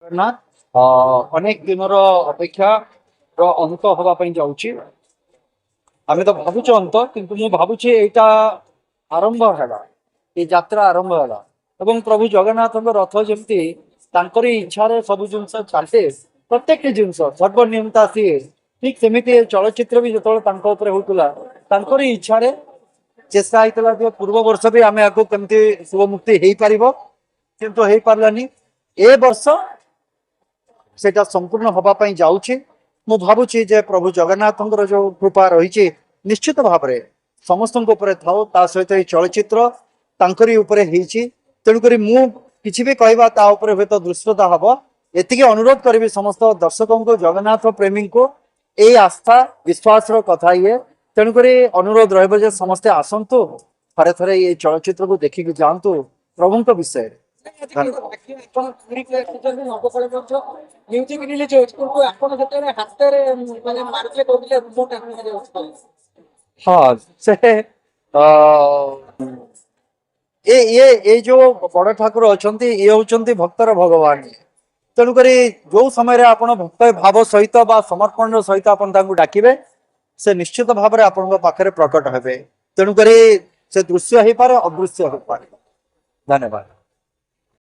ଜଗନ୍ନାଥ ଅନେକ ଦିନର ଅପେକ୍ଷାର ଅନ୍ତ ହବା ପାଇଁ ଯାଉଛି। ଆମେ ତ ଭାବୁଛୁ ଅନ୍ତ, କିନ୍ତୁ ମୁଁ ଭାବୁଛି ଏଇଟା ଆରମ୍ଭ ହେଲା, ଏଇ ଯାତ୍ରା ଆରମ୍ଭ ହେଲା ଏବଂ ପ୍ରଭୁ ଜଗନ୍ନାଥଙ୍କ ରଥ ଯେମିତି ତାଙ୍କରି ଇଚ୍ଛାରେ ସବୁ ଜିନିଷ ଚାଲେ, ପ୍ରତ୍ୟେକଟି ଜିନିଷ ସର୍ବନିୟମତା ସିଏ, ଠିକ ସେମିତି ଏ ଚଳଚ୍ଚିତ୍ର ବି ଯେତେବେଳେ ତାଙ୍କ ଉପରେ ହଉଥିଲା ତାଙ୍କରି ଇଚ୍ଛାରେ ଚେଷ୍ଟା ହେଇଥିଲା ଯେ ପୂର୍ବ ବର୍ଷ ବି ଆମେ ଆଗକୁ କେମିତି ଶୁଭ ମୁକ୍ତି ହେଇପାରିବ, କିନ୍ତୁ ହେଇପାରିଲାନି। ଏ ବର୍ଷ সেটা সম্পূর্ণ হওয়া পাই যাଉଛି। ମୁଁ ଭାବୁଛି ଯେ ପ୍ରଭୁ ଜଗନ୍ନାଥଙ୍କର ଯୋଉ କୃପା ରହିଛି ନିଶ୍ଚିତ ଭାବରେ ସମସ୍ତଙ୍କ ଉପରେ ଥାଉ, ତା ସହିତ ଏଇ ଚଳଚ୍ଚିତ୍ର ତାଙ୍କରି ଉପରେ ହେଇଛି। ତେଣୁକରି ମୁଁ କିଛି ବି କହିବା ତା ଉପରେ ହୁଏତ ଦୃଶ୍ୟତା ହବ, ଏତିକି ଅନୁରୋଧ କରିବି ସମସ୍ତ ଦର୍ଶକଙ୍କୁ, ଜଗନ୍ନାଥ ପ୍ରେମୀଙ୍କୁ, ଏଇ ଆସ୍ଥା ବିଶ୍ୱାସର କଥା ଇଏ। ତେଣୁକରି ଅନୁରୋଧ ରହିବ ଯେ ସମସ୍ତେ ଆସନ୍ତୁ, ଥରେ ଥରେ ଏଇ ଚଳଚ୍ଚିତ୍ରକୁ ଦେଖିକି ଯାଆନ୍ତୁ ପ୍ରଭୁଙ୍କ ବିଷୟରେ। ହଁ ସେ ଅ, ଏ ଯୋଉ ବଡ ଠାକୁର ଅଛନ୍ତି ଇଏ ହଉଛନ୍ତି ଭକ୍ତର ଭଗବାନ। ତେଣୁକରି ଯୋଉ ସମୟରେ ଆପଣ ଭକ୍ତ ଭାବ ସହିତ ବା ସମର୍ପଣର ସହିତ ଆପଣ ତାଙ୍କୁ ଡାକିବେ, ସେ ନିଶ୍ଚିତ ଭାବରେ ଆପଣଙ୍କ ପାଖରେ ପ୍ରକଟ ହେବେ। ତେଣୁକରି ସେ ଦୃଶ୍ୟ ହେଇପାରେ, ଅଦୃଶ୍ୟ ହେଇପାରେ। ଧନ୍ୟବାଦ।